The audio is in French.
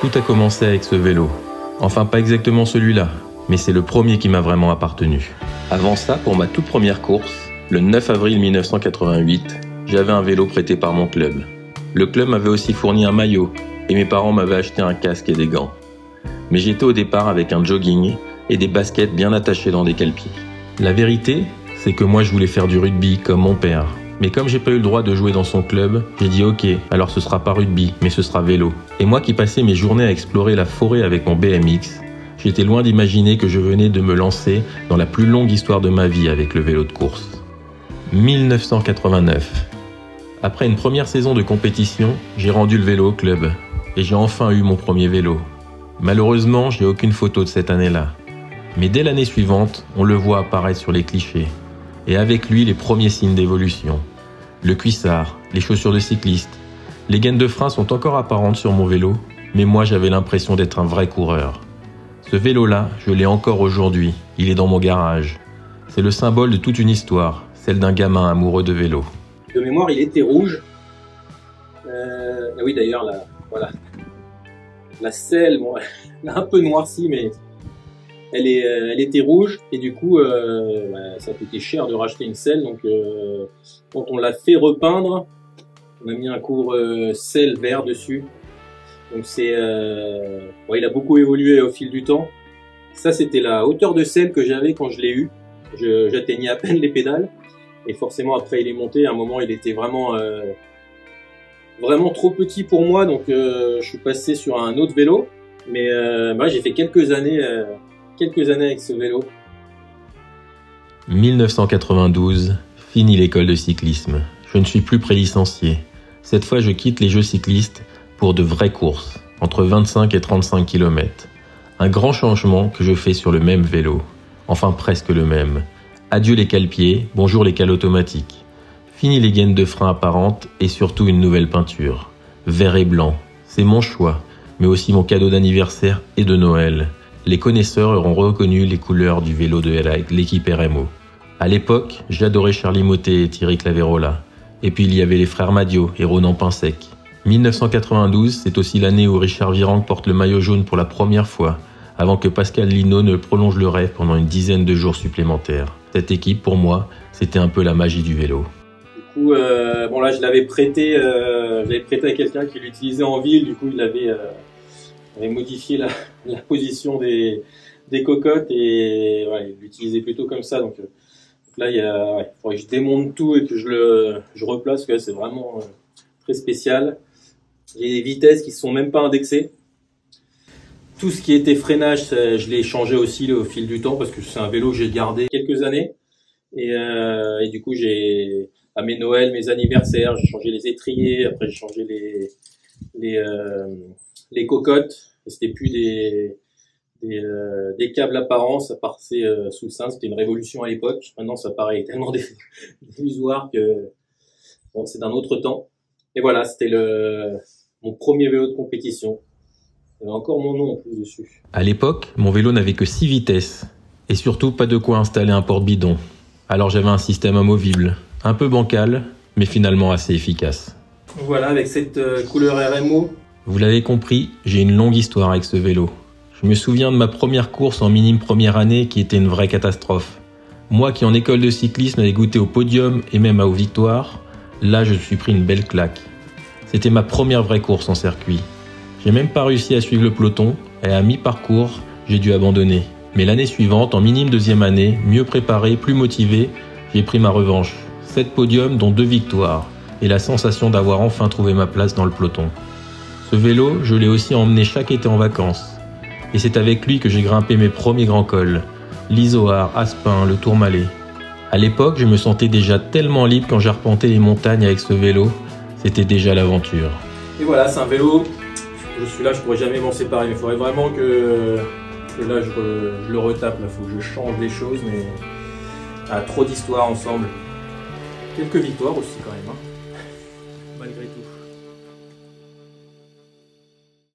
Tout a commencé avec ce vélo. Enfin, pas exactement celui-là, mais c'est le premier qui m'a vraiment appartenu. Avant ça, pour ma toute première course, le 9 avril 1988, j'avais un vélo prêté par mon club. Le club m'avait aussi fourni un maillot et mes parents m'avaient acheté un casque et des gants. Mais j'étais au départ avec un jogging et des baskets bien attachées dans des calpiers. La vérité, c'est que moi je voulais faire du rugby comme mon père. Mais comme j'ai pas eu le droit de jouer dans son club, j'ai dit ok, alors ce sera pas rugby, mais ce sera vélo. Et moi qui passais mes journées à explorer la forêt avec mon BMX, j'étais loin d'imaginer que je venais de me lancer dans la plus longue histoire de ma vie avec le vélo de course. 1989. Après une première saison de compétition, j'ai rendu le vélo au club. Et j'ai enfin eu mon premier vélo. Malheureusement, j'ai aucune photo de cette année-là. Mais dès l'année suivante, on le voit apparaître sur les clichés. Et avec lui, les premiers signes d'évolution. Le cuissard, les chaussures de cycliste. Les gaines de frein sont encore apparentes sur mon vélo, mais moi j'avais l'impression d'être un vrai coureur. Ce vélo-là, je l'ai encore aujourd'hui. Il est dans mon garage. C'est le symbole de toute une histoire, celle d'un gamin amoureux de vélo. De mémoire, il était rouge. Oui, d'ailleurs, voilà. La selle, bon, elle a un peu noirci, mais elle était rouge. Et du coup, ça coûtait cher de racheter une selle. Donc, quand on l'a fait repeindre, on a mis un cours selle vert dessus. Donc, il a beaucoup évolué au fil du temps. Ça, c'était la hauteur de selle que j'avais quand je l'ai eu. J'atteignais à peine les pédales. Et forcément, après, il est monté. À un moment, il était vraiment trop petit pour moi, donc je suis passé sur un autre vélo, mais j'ai fait quelques années avec ce vélo. 1992, fini l'école de cyclisme. Je ne suis plus prélicencié. Cette fois, je quitte les jeux cyclistes pour de vraies courses, entre 25 et 35 km. Un grand changement que je fais sur le même vélo. Enfin, presque le même. Adieu les cale-pieds, bonjour les cales automatiques. Fini les gaines de frein apparentes et surtout une nouvelle peinture. Vert et blanc, c'est mon choix, mais aussi mon cadeau d'anniversaire et de Noël. Les connaisseurs auront reconnu les couleurs du vélo de l'équipe RMO. À l'époque, j'adorais Charlie Mottet et Thierry Claverola. Et puis il y avait les frères Madio et Ronan Pinsec. 1992, c'est aussi l'année où Richard Virenque porte le maillot jaune pour la première fois, avant que Pascal Lino ne prolonge le rêve pendant une dizaine de jours supplémentaires. Cette équipe, pour moi, c'était un peu la magie du vélo. Du coup, là, je l'avais prêté à quelqu'un qui l'utilisait en ville. Du coup, il avait modifié la position des cocottes et il l'utilisait plutôt comme ça. Donc là, il faudrait que je démonte tout et que je replace. Parce que c'est vraiment très spécial. Il y a des vitesses qui sont même pas indexées. Tout ce qui était freinage, je l'ai changé aussi au fil du temps parce que c'est un vélo que j'ai gardé quelques années. Et du coup, à mes Noëls, mes anniversaires, j'ai changé les étriers, après j'ai changé les cocottes. Et c'était plus des câbles apparents, ça passait sous le sein. C'était une révolution à l'époque. Maintenant, ça paraît tellement illusoire que bon, c'est d'un autre temps. Et voilà, c'était mon premier vélo de compétition. Il y avait encore mon nom en plus dessus. À l'époque, mon vélo n'avait que 6 vitesses. Et surtout, pas de quoi installer un porte-bidon. Alors j'avais un système amovible, un peu bancal, mais finalement assez efficace. Voilà, avec cette couleur RMO. Vous l'avez compris, j'ai une longue histoire avec ce vélo. Je me souviens de ma première course en minime première année qui était une vraie catastrophe. Moi qui en école de cyclisme avais goûté au podium et même aux victoires, là je me suis pris une belle claque. C'était ma première vraie course en circuit. J'ai même pas réussi à suivre le peloton et à mi-parcours, j'ai dû abandonner. Mais l'année suivante, en minime deuxième année, mieux préparé, plus motivé, j'ai pris ma revanche. 7 podiums dont 2 victoires et la sensation d'avoir enfin trouvé ma place dans le peloton. Ce vélo, je l'ai aussi emmené chaque été en vacances. Et c'est avec lui que j'ai grimpé mes premiers grands cols. L'Izoard, Aspin, le Tourmalet. À l'époque, je me sentais déjà tellement libre quand j'arpentais les montagnes avec ce vélo. C'était déjà l'aventure. Et voilà, c'est un vélo. Celui-là, je pourrais jamais m'en séparer. Mais il faudrait vraiment que là, je le retape. Il faut que je change les choses, mais trop d'histoires ensemble. Quelques victoires aussi quand même, hein, malgré tout.